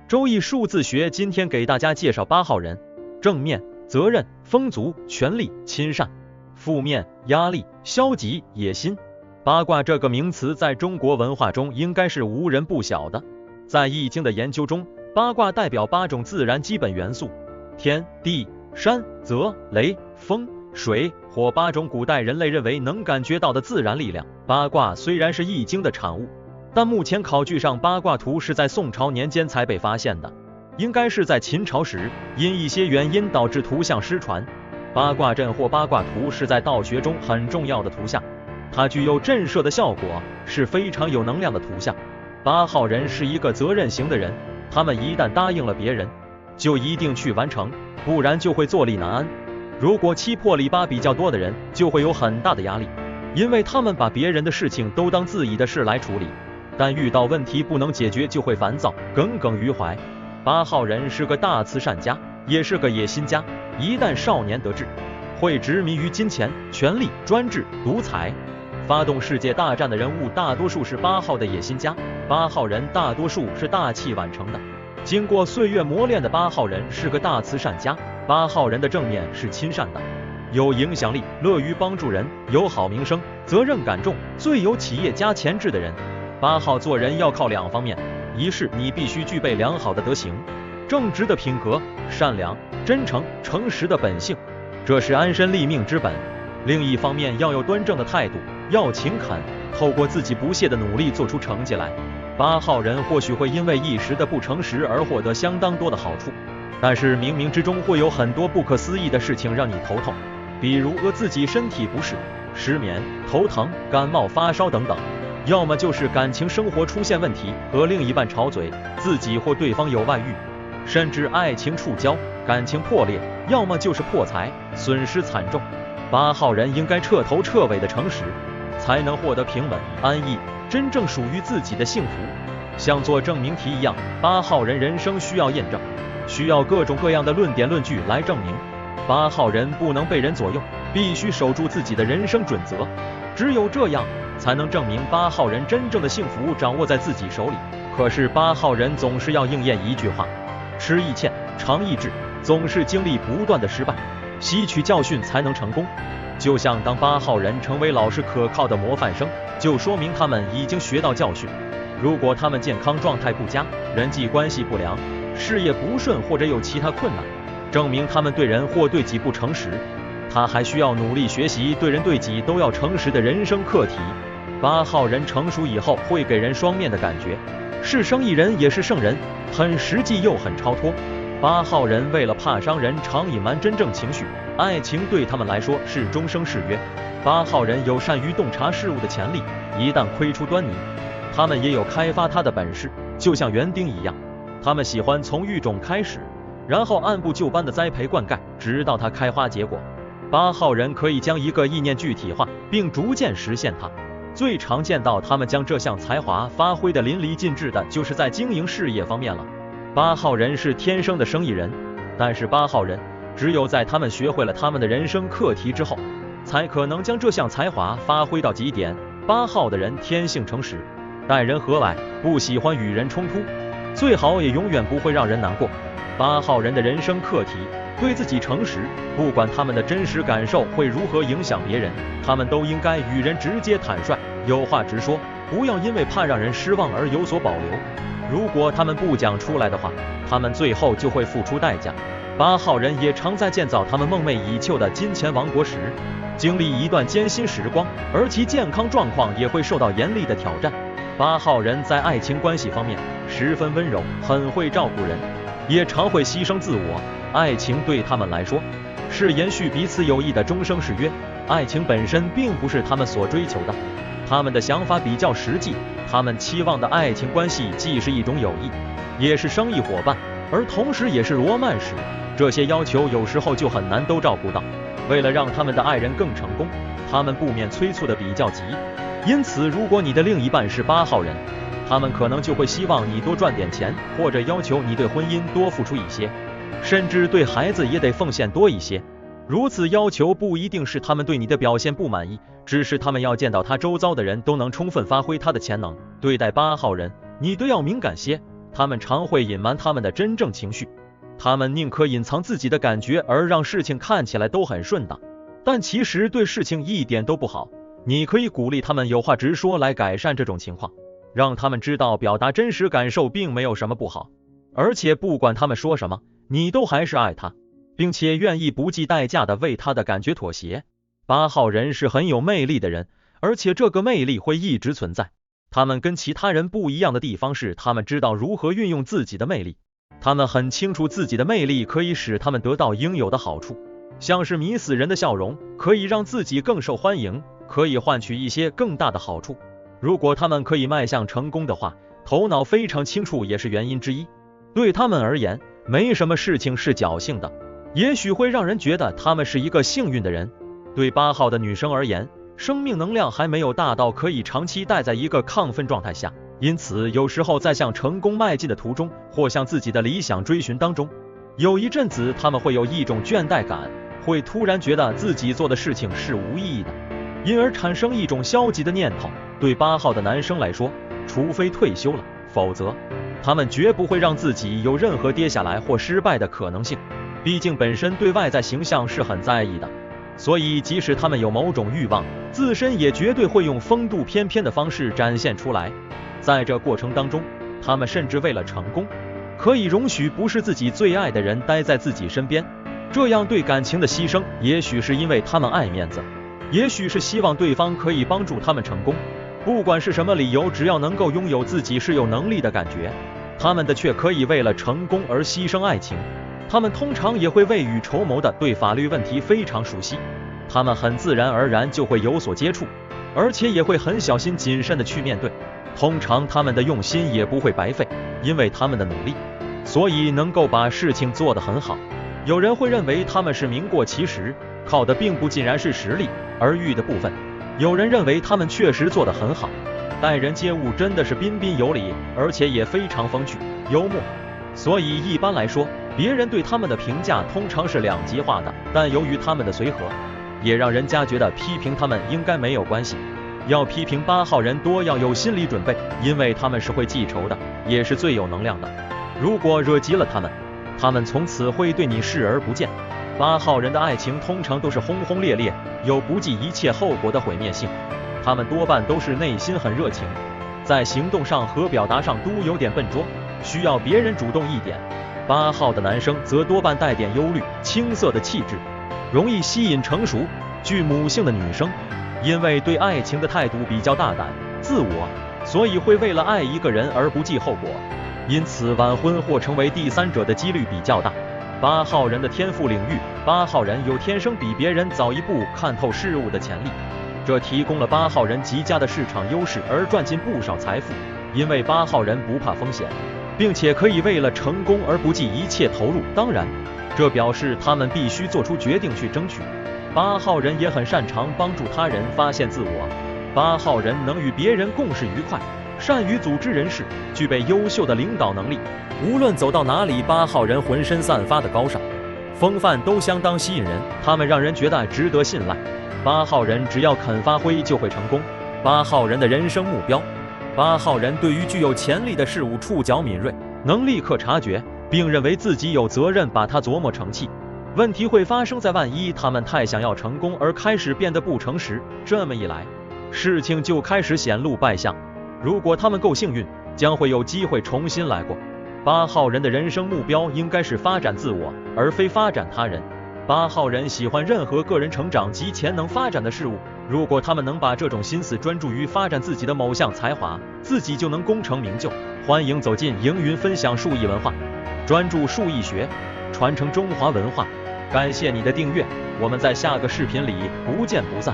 周易数字学今天给大家介绍8号人。正面，责任、丰足、权力、亲善；负面，压力、消极、野心。八卦这个名词在中国文化中应该是无人不晓的。在易经的研究中，八卦代表8种自然基本元素：天地山泽雷风水火，8种古代人类认为能感觉到的自然力量。八卦虽然是易经的产物，但目前考据上八卦图是在宋朝年间才被发现的，应该是在秦朝时因一些原因导致图像失传。八卦阵或八卦图是在道学中很重要的图像，它具有震慑的效果，是非常有能量的图像。8号人是一个责任型的人，他们一旦答应了别人，就一定去完成，不然就会坐立难安。如果七破里八比较多的人，就会有很大的压力，因为他们把别人的事情都当自己的事来处理，但遇到问题不能解决就会烦躁，耿耿于怀。8号人是个大慈善家，也是个野心家，一旦少年得志，会执迷于金钱、权力、专制、独裁。发动世界大战的人物大多数是8号的野心家，8号人大多数是大器晚成的。经过岁月磨练的8号人是个大慈善家。8号人的正面是亲善的，有影响力，乐于帮助人，有好名声，责任感重，最有企业家潜质的人。8号做人要靠2方面，一是你必须具备良好的德行，正直的品格，善良、真诚、诚实的本性，这是安身立命之本。另一方面要有端正的态度，要勤恳，透过自己不懈的努力做出成绩来。8号人或许会因为一时的不诚实而获得相当多的好处，但是冥冥之中会有很多不可思议的事情让你头痛，比如自己身体不适、失眠、头疼、感冒、发烧等等，要么就是感情生活出现问题，和另一半吵嘴，自己或对方有外遇，甚至爱情触礁，感情破裂，要么就是破财，损失惨重。8号人应该彻头彻尾的诚实，才能获得平稳安逸，真正属于自己的幸福。像做证明题一样，8号人人生需要验证，需要各种各样的论点论据来证明。8号人不能被人左右，必须守住自己的人生准则，只有这样才能证明8号人真正的幸福掌握在自己手里。可是8号人总是要应验一句话：吃易堑，长易志，总是经历不断的失败，吸取教训才能成功。就像当8号人成为老师可靠的模范生，就说明他们已经学到教训。如果他们健康状态不佳，人际关系不良，事业不顺或者有其他困难，证明他们对人或对己不诚实。他还需要努力学习对人对己都要诚实的人生课题。8号人成熟以后会给人双面的感觉，是生意人也是圣人，很实际又很超脱。8号人为了怕伤人，常隐瞒真正情绪，爱情对他们来说是终生誓约。8号人有善于洞察事物的潜力，一旦窥出端倪，他们也有开发它的本事，就像园丁一样，他们喜欢从育种开始，然后按部就班的栽培灌溉，直到它开花结果。8号人可以将一个意念具体化，并逐渐实现它。最常见到他们将这项才华发挥得淋漓尽致的，就是在经营事业方面了。8号人是天生的生意人，但是8号人只有在他们学会了他们的人生课题之后，才可能将这项才华发挥到极点。8号的人天性诚实，待人和蔼，不喜欢与人冲突，最好也永远不会让人难过。8号人的人生课题，对自己诚实，不管他们的真实感受会如何影响别人，他们都应该与人直接坦率，有话直说，不要因为怕让人失望而有所保留。如果他们不讲出来的话，他们最后就会付出代价。8号人也常在建造他们梦寐以求的金钱王国时，经历一段艰辛时光，而其健康状况也会受到严厉的挑战。8号人在爱情关系方面十分温柔，很会照顾人，也常会牺牲自我。爱情对他们来说是延续彼此友谊的终生誓约，爱情本身并不是他们所追求的，他们的想法比较实际，他们期望的爱情关系既是一种友谊，也是生意伙伴，而同时也是罗曼史。这些要求有时候就很难都照顾到，为了让他们的爱人更成功，他们不免催促的比较急。因此如果你的另一半是8号人，他们可能就会希望你多赚点钱，或者要求你对婚姻多付出一些，甚至对孩子也得奉献多一些。如此要求不一定是他们对你的表现不满意，只是他们要见到他周遭的人都能充分发挥他的潜能。对待8号人，你都要敏感些，他们常会隐瞒他们的真正情绪，他们宁可隐藏自己的感觉，而让事情看起来都很顺当，但其实对事情一点都不好。你可以鼓励他们有话直说来改善这种情况，让他们知道表达真实感受并没有什么不好，而且不管他们说什么，你都还是爱他，并且愿意不计代价的为他的感觉妥协。8号人是很有魅力的人，而且这个魅力会一直存在。他们跟其他人不一样的地方是，他们知道如何运用自己的魅力，他们很清楚自己的魅力可以使他们得到应有的好处，像是迷死人的笑容，可以让自己更受欢迎，可以换取一些更大的好处。如果他们可以迈向成功的话，头脑非常清楚也是原因之一。对他们而言，没什么事情是侥幸的，也许会让人觉得他们是一个幸运的人。对8号的女生而言，生命能量还没有大到可以长期待在一个亢奋状态下，因此有时候在向成功迈进的途中，或向自己的理想追寻当中，有一阵子他们会有一种倦怠感，会突然觉得自己做的事情是无意义的，因而产生一种消极的念头。对8号的男生来说，除非退休了，否则他们绝不会让自己有任何跌下来或失败的可能性，毕竟本身对外在形象是很在意的，所以即使他们有某种欲望，自身也绝对会用风度翩翩的方式展现出来。在这过程当中，他们甚至为了成功，可以容许不是自己最爱的人待在自己身边。这样对感情的牺牲，也许是因为他们爱面子，也许是希望对方可以帮助他们成功。不管是什么理由，只要能够拥有自己是有能力的感觉，他们的确可以为了成功而牺牲爱情。他们通常也会未雨绸缪的对法律问题非常熟悉，他们很自然而然就会有所接触，而且也会很小心谨慎的去面对。通常他们的用心也不会白费，因为他们的努力，所以能够把事情做得很好。有人会认为他们是名过其实，靠的并不尽然是实力，而欲的部分。有人认为他们确实做得很好，待人接物真的是彬彬有礼，而且也非常风趣幽默。所以一般来说，别人对他们的评价通常是两极化的，但由于他们的随和，也让人家觉得批评他们应该没有关系。要批评8号人多要有心理准备，因为他们是会记仇的，也是最有能量的。如果惹急了他们，他们从此会对你视而不见。8号人的爱情通常都是轰轰烈烈，有不计一切后果的毁灭性。他们多半都是内心很热情，在行动上和表达上都有点笨拙，需要别人主动一点。8号的男生则多半带点忧虑、青涩的气质，容易吸引成熟、具母性的女生。因为对爱情的态度比较大胆、自我，所以会为了爱一个人而不计后果，因此晚婚或成为第三者的几率比较大。8号人的天赋领域，8号人有天生比别人早一步看透事物的潜力，这提供了8号人极佳的市场优势，而赚进不少财富。因为8号人不怕风险，并且可以为了成功而不计一切投入，当然这表示他们必须做出决定去争取。8号人也很擅长帮助他人发现自我，8号人能与别人共事愉快，善于组织人事，具备优秀的领导能力。无论走到哪里，8号人浑身散发的高尚风范都相当吸引人，他们让人觉得值得信赖。8号人只要肯发挥就会成功。8号人的人生目标，8号人对于具有潜力的事物触角敏锐，能立刻察觉，并认为自己有责任把它琢磨成器。问题会发生在万一他们太想要成功而开始变得不诚实，这么一来，事情就开始显露败相。如果他们够幸运，将会有机会重新来过。8号人的人生目标应该是发展自我，而非发展他人。8号人喜欢任何个人成长及潜能发展的事物，如果他们能把这种心思专注于发展自己的某项才华，自己就能功成名就。欢迎走进营云，分享数艺文化，专注数艺学，传承中华文化。感谢你的订阅，我们在下个视频里不见不散。